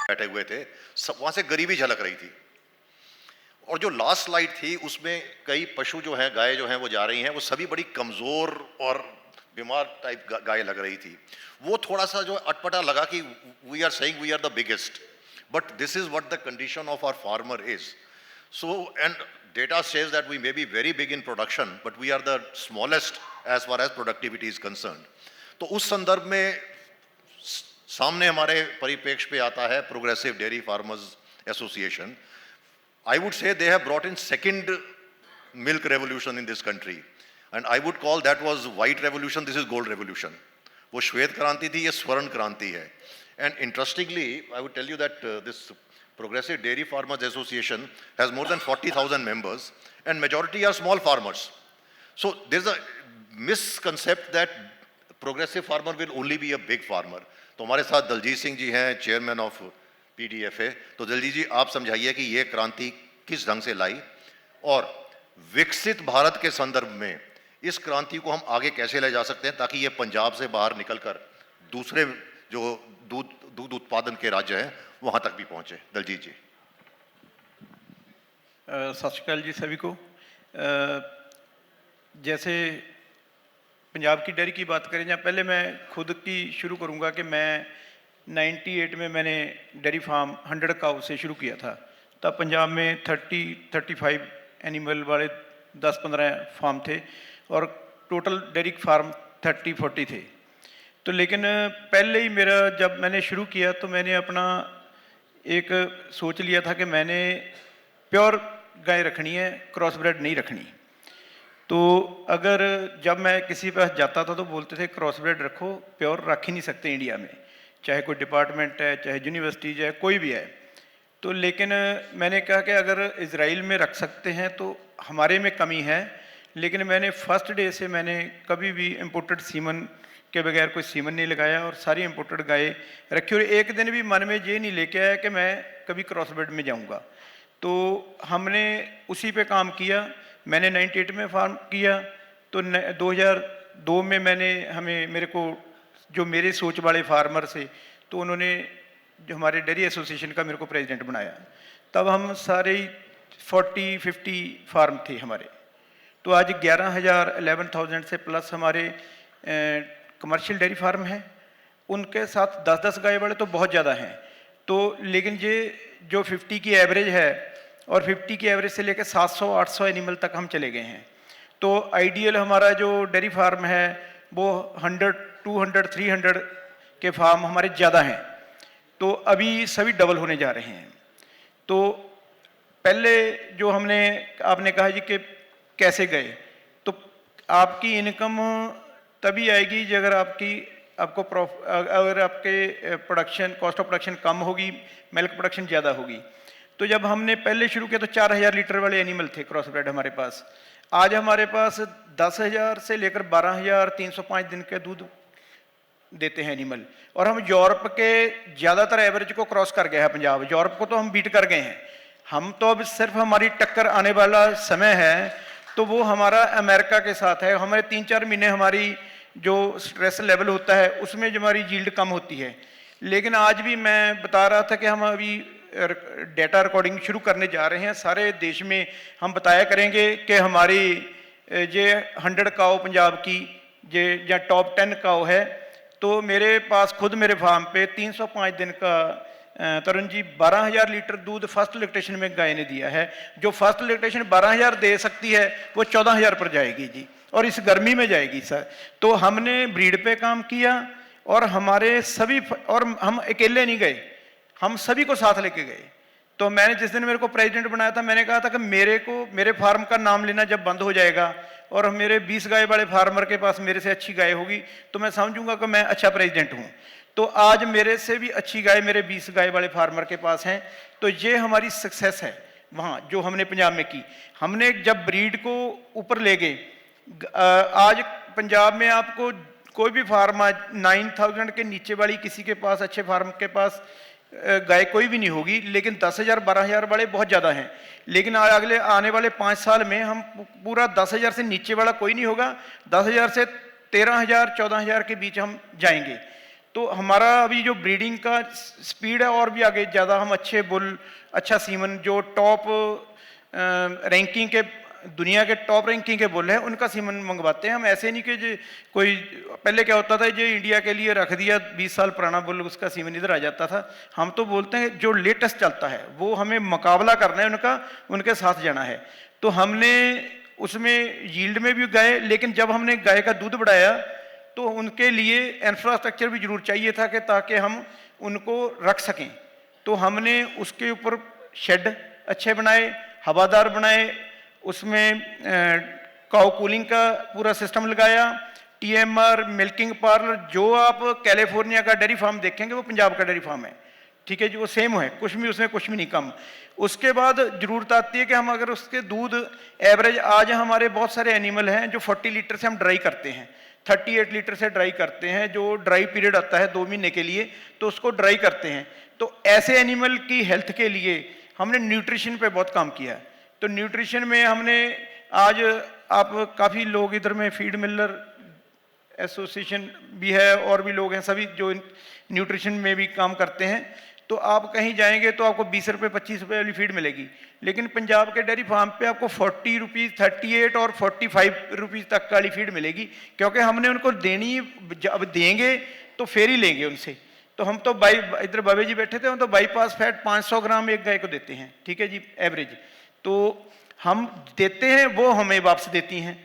बैठे हुए थे, सब वहां से गरीबी झलक रही थी। और जो लास्ट स्लाइड थी उसमें कई पशु जो हैं, गाय जो हैं वो जा रही हैं, वो सभी बड़ी कमजोर और बीमार टाइप गाय लग रही थी। वो थोड़ा सा जो अटपटा लगा कि we are saying we are the biggest, but this is what the condition of our farmer is. So and data says that we may be very big in production, but we are the smallest as far as productivity is concerned. तो उस संदर्भ में सामने हमारे परिप्रेक्ष्य पे आता है progressive dairy farmers association. I would say they have brought in second milk revolution in this country, and I would call that was white revolution, this is gold revolution. वो श्वेत क्रांति थी, ये स्वर्ण क्रांति है। And interestingly, I would tell you that this Progressive Dairy Farmers Association has more than 40,000 members, and majority are small farmers. So there's a misconcept that progressive farmer will only be a big farmer. तो हमारे साथ दलजीत सिंह जी हैं, chairman of PDFA। तो दलजीत जी, आप समझाइए कि ये क्रांति किस ढंग से लाई, और विकसित भारत के संदर्भ में इस क्रांति को हम आगे कैसे ले जा सकते हैं ताकि ये पंजाब से बाहर निकलकर दूसरे जो दूध उत्पादन के राज्य हैं वहां तक भी पहुंचे। दलजीत जी। सत श्री अकाल जी सभी को। जैसे पंजाब की डेयरी की बात करें, या पहले मैं खुद की शुरू करूंगा कि मैं 98 में मैंने डेयरी फार्म 100 काउ से शुरू किया था। तब पंजाब में 30-35 एनिमल वाले 10-15 फार्म थे और टोटल डेयरी फार्म 30-40 थे। तो लेकिन पहले ही मेरा जब मैंने शुरू किया तो मैंने अपना एक सोच लिया था कि मैंने प्योर गाय रखनी है, क्रॉस ब्रेड नहीं रखनी। तो अगर जब मैं किसी पास जाता था तो बोलते थे क्रॉस ब्रेड रखो, प्योर रख ही नहीं सकते इंडिया में, चाहे कोई डिपार्टमेंट है, चाहे यूनिवर्सिटीज है, कोई भी है। तो लेकिन मैंने कहा कि अगर इजराइल में रख सकते हैं तो हमारे में कमी है। लेकिन मैंने फर्स्ट डे से मैंने कभी भी इम्पोर्टेड सीमन के बगैर कोई सीमन नहीं लगाया और सारी इम्पोर्टेड गाय रखी, और एक दिन भी मन में ये नहीं लेके आया कि मैं कभी क्रॉस ब्रेड में जाऊंगा। तो हमने उसी पे काम किया। मैंने 98 में फार्म किया, तो 2002 में मेरे को जो मेरे सोच वाले फार्मर से, तो उन्होंने जो हमारे डेयरी एसोसिएशन का मेरे को प्रेसिडेंट बनाया। तब हम सारे 40-50 फार्म थे हमारे। तो आज 11,000 से प्लस हमारे कमर्शियल डेयरी फार्म हैं। उनके साथ 10-10 गाय वाले तो बहुत ज़्यादा हैं। तो लेकिन ये जो 50 की एवरेज है, और 50 की एवरेज से लेकर 700-800 एनिमल तक हम चले गए हैं। तो आइडियल हमारा जो डेयरी फार्म है वो 100, 200, 300 के फार्म हमारे ज़्यादा हैं। तो अभी सभी डबल होने जा रहे हैं। तो पहले जो आपने कहा जी कि कैसे गए, तो आपकी इनकम तभी आएगी जी अगर अगर आपके प्रोडक्शन, कॉस्ट ऑफ प्रोडक्शन कम होगी, मिल्क प्रोडक्शन ज़्यादा होगी। तो जब हमने पहले शुरू किया तो 4,000 लीटर वाले एनिमल थे क्रॉस ब्रेड हमारे पास। आज हमारे पास 10,000 से लेकर 12,305 दिन के दूध देते हैं एनिमल, और हम यूरोप के ज़्यादातर एवरेज को क्रॉस कर गए हैं। पंजाब यूरोप को तो हम बीट कर गए हैं। हम तो अब सिर्फ हमारी टक्कर आने वाला समय है तो वो हमारा अमेरिका के साथ है। हमारे 3-4 महीने हमारी जो स्ट्रेस लेवल होता है उसमें जो हमारी यील्ड कम होती है। लेकिन आज भी मैं बता रहा था कि हम अभी डेटा रिकॉर्डिंग शुरू करने जा रहे हैं। सारे देश में हम बताया करेंगे कि हमारी ये 100 काऊ पंजाब की ये या टॉप 10 काऊ है। तो मेरे पास खुद मेरे फार्म पे 305 दिन का तरुण जी 12,000 लीटर दूध फर्स्ट लैक्टेशन में गाय ने दिया है। जो फर्स्ट लैक्टेशन 12,000 दे सकती है वो 14,000 पर जाएगी जी, और इस गर्मी में जाएगी सर। तो हमने ब्रीड पे काम किया, और हमारे सभी, और हम अकेले नहीं गए, हम सभी को साथ लेके गए। तो मैंने जिस दिन मेरे को प्रेसिडेंट बनाया था, मैंने कहा था कि मेरे फार्म का नाम लेना जब बंद हो जाएगा और मेरे 20 गाय वाले फार्मर के पास मेरे से अच्छी गाय होगी तो मैं समझूंगा कि मैं अच्छा प्रेसिडेंट हूँ। तो आज मेरे से भी अच्छी गाय मेरे 20 गाय वाले फार्मर के पास हैं। तो ये हमारी सक्सेस है वहाँ जो हमने पंजाब में की। हमने जब ब्रीड को ऊपर ले गए, आज पंजाब में आपको कोई भी फार्म 9,000 के नीचे वाली किसी के पास, अच्छे फार्म के पास गाय कोई भी नहीं होगी। लेकिन 10,000 12,000 वाले बहुत ज़्यादा हैं। लेकिन अगले आने वाले 5 साल में हम पूरा 10,000 से नीचे वाला कोई नहीं होगा, 10,000 से 13,000 14,000 के बीच हम जाएंगे। तो हमारा अभी जो ब्रीडिंग का स्पीड है और भी आगे ज़्यादा, हम अच्छे बुल, अच्छा सीमन, जो टॉप रैंकिंग के, दुनिया के टॉप रैंकिंग के बुल हैं, उनका सीमन मंगवाते हैं हम। ऐसे नहीं कि जो कोई पहले क्या होता था, जो इंडिया के लिए रख दिया 20 साल पुराना बुल, उसका सीमन इधर आ जाता था। हम तो बोलते हैं जो लेटेस्ट चलता है वो हमें मुकाबला करना है उनका, उनके साथ जाना है। तो हमने उसमें यील्ड में भी गए, लेकिन जब हमने गाय का दूध बढ़ाया तो उनके लिए इंफ्रास्ट्रक्चर भी जरूर चाहिए था कि ताकि हम उनको रख सकें। तो हमने उसके ऊपर शेड अच्छे बनाए, हवादार बनाए, उसमें काउ कूलिंग का पूरा सिस्टम लगाया, टीएमआर, मिल्किंग पार्लर। जो आप कैलिफोर्निया का डेयरी फार्म देखेंगे वो पंजाब का डेयरी फार्म है, ठीक है जी, वो सेम है, कुछ भी उसमें कुछ भी नहीं कम। उसके बाद जरूरत आती है कि हम अगर उसके दूध एवरेज, आज हमारे बहुत सारे एनिमल हैं जो 40 लीटर से हम ड्राई करते हैं, 38 लीटर से ड्राई करते हैं, जो ड्राई पीरियड आता है 2 महीने के लिए, तो उसको ड्राई करते हैं। तो ऐसे एनिमल की हेल्थ के लिए हमने न्यूट्रिशन पे बहुत काम किया है। तो न्यूट्रिशन में हमने, आज आप काफ़ी लोग इधर में फीड मिलर एसोसिएशन भी है और भी लोग हैं, सभी जो न्यूट्रिशन में भी काम करते हैं। तो आप कहीं जाएंगे तो आपको 20 रुपये 25 रुपये वाली फीड मिलेगी, लेकिन पंजाब के डेयरी फार्म पे आपको 40 रुपीज़, 38 और 45 रुपीज़ तक वाली फीड मिलेगी, क्योंकि हमने उनको देनी, अब देंगे तो फिर ही लेंगे उनसे। तो हम तो इधर बाबे जी बैठे थे, हम तो बाईपास फैट 500 ग्राम एक गाय को देते हैं, ठीक है जी, एवरेज। तो हम देते हैं, वो हमें वापस देती हैं।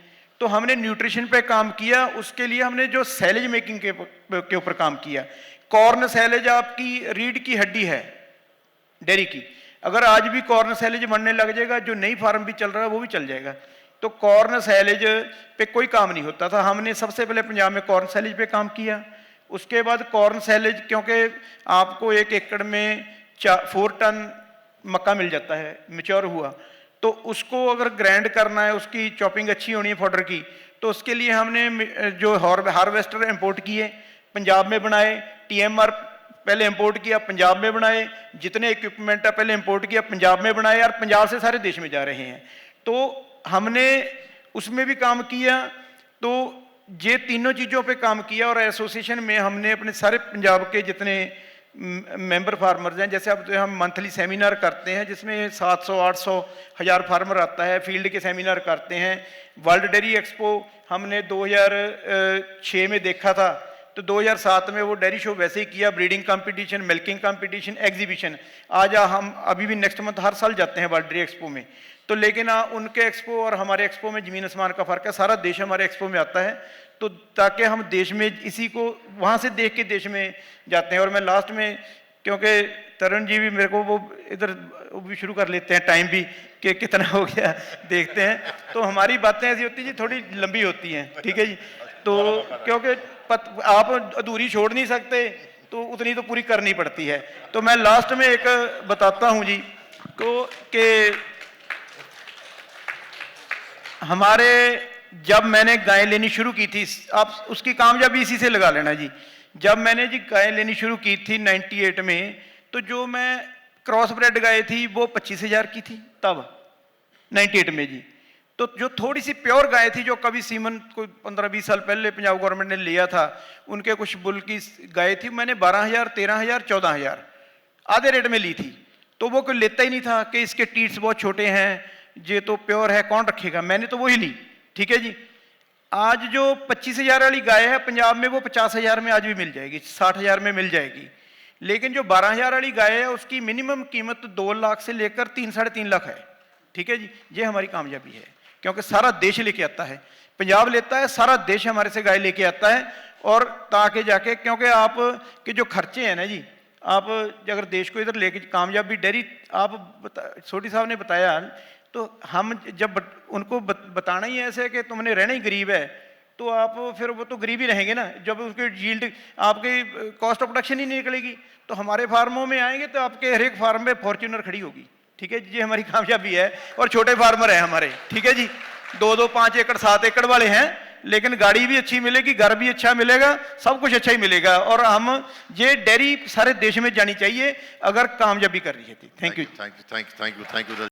तो हमने न्यूट्रिशन पे काम किया, उसके लिए हमने जो सैलेज मेकिंग के ऊपर काम किया। कॉर्न सैलेज आपकी रीढ़ की हड्डी है डेयरी की, अगर आज भी कॉर्न सैलेज बनने लग जाएगा, जो नई फार्म भी चल रहा है वो भी चल जाएगा। तो कॉर्न सैलेज पे कोई काम नहीं होता था, हमने सबसे पहले पंजाब में कॉर्न सैलेज पे काम किया। उसके बाद कॉर्न सैलेज, क्योंकि आपको 1 एकड़ में 4 टन मक्का मिल जाता है मैच्योर हुआ, तो उसको अगर ग्राइंड करना है, उसकी चॉपिंग अच्छी होनी है फॉडर की, तो उसके लिए हमने जो हार्वेस्टर इंपोर्ट किए, पंजाब में बनाए, टीएमआर पहले इंपोर्ट किया, पंजाब में बनाए, जितने इक्विपमेंट है पहले इंपोर्ट किया, पंजाब में बनाए, और पंजाब से सारे देश में जा रहे हैं। तो हमने उसमें भी काम किया। तो ये तीनों चीज़ों पे काम किया, और एसोसिएशन में हमने अपने सारे पंजाब के जितने मेंबर फार्मर्स हैं, जैसे अब हम मंथली सेमिनार करते हैं जिसमें 700, 800, 1000 फार्मर आता है, फील्ड के सेमिनार करते हैं। वर्ल्ड डेयरी एक्सपो हमने 2006 में देखा था, तो 2007 में वो डेयरी शो वैसे ही किया, breeding competition, milking competition, exhibition. आज हम अभी भी नेक्स्ट मंथ हर साल जाते हैं वर्ल्ड डेयरी एक्सपो में। तो लेकिन उनके एक्सपो और हमारे एक्सपो में ज़मीन आसमान का फ़र्क है, सारा देश हमारे एक्सपो में आता है, तो ताकि हम देश में इसी को वहाँ से देख के देश में जाते हैं। और मैं लास्ट में, क्योंकि तरुण जी भी मेरे को वो इधर वो भी शुरू कर लेते हैं टाइम भी कि कितना हो गया देखते हैं, तो हमारी बातें ऐसी होती हैं जी, थोड़ी लंबी होती हैं, ठीक है जी। तो क्योंकि आप अधूरी छोड़ नहीं सकते, तो उतनी तो पूरी करनी पड़ती है। तो मैं लास्ट में एक बताता हूँ जी को कि हमारे, जब मैंने गाय लेनी शुरू की थी, आप उसकी कामयाबी इसी से लगा लेना जी। जब मैंने जी गाय लेनी शुरू की थी 98 में, तो जो मैं क्रॉस ब्रेड गाय थी वो 25,000 की थी तब 98 में जी। तो जो थोड़ी सी प्योर गाय थी, जो कभी सीमन कोई 15-20 साल पहले पंजाब गवर्नमेंट ने लिया था, उनके कुछ बुल की गाय थी, मैंने 12,000, 13,000, 14,000 आधे रेट में ली थी। तो वो कोई लेता ही नहीं था कि इसके टीट्स बहुत छोटे हैं, ये तो प्योर है, कौन रखेगा, मैंने तो वही ली, ठीक है जी। आज जो 25,000 वाली गाय है पंजाब में, वो 50,000 में आज भी मिल जाएगी, 60,000 में मिल जाएगी। लेकिन जो 12,000 वाली गाय है, उसकी मिनिमम कीमत 2 लाख से लेकर 3-3.5 लाख है, ठीक है जी। ये हमारी कामयाबी है, क्योंकि सारा देश लेके आता है, पंजाब लेता है, सारा देश हमारे से गाय लेके आता है। और ताकि जाके, क्योंकि आप के जो खर्चे हैं ना जी, आप अगर देश को इधर लेके कामयाबी डेयरी, आप छोटी साहब ने बताया, तो हम जब उनको बताना ही ऐसे कि तुमने रहना ही गरीब है, तो आप फिर वो तो गरीब ही रहेंगे ना, जब उसके यील्ड, आपकी कॉस्ट ऑफ प्रोडक्शन ही नहीं निकलेगी। तो हमारे फार्मों में आएंगे तो आपके हर एक फार्म में फॉर्च्यूनर खड़ी होगी, ठीक है जी, ये हमारी कामयाबी है। और छोटे फार्मर हैं हमारे, ठीक है जी, 2-2, 5 एकड़ 7 एकड़ वाले हैं, लेकिन गाड़ी भी अच्छी मिलेगी, घर भी अच्छा मिलेगा, सब कुछ अच्छा ही मिलेगा। और हम ये डेयरी सारे देश में जानी चाहिए अगर कामयाबी कर रही है। Thank you, thank you, thank you, thank you, thank you.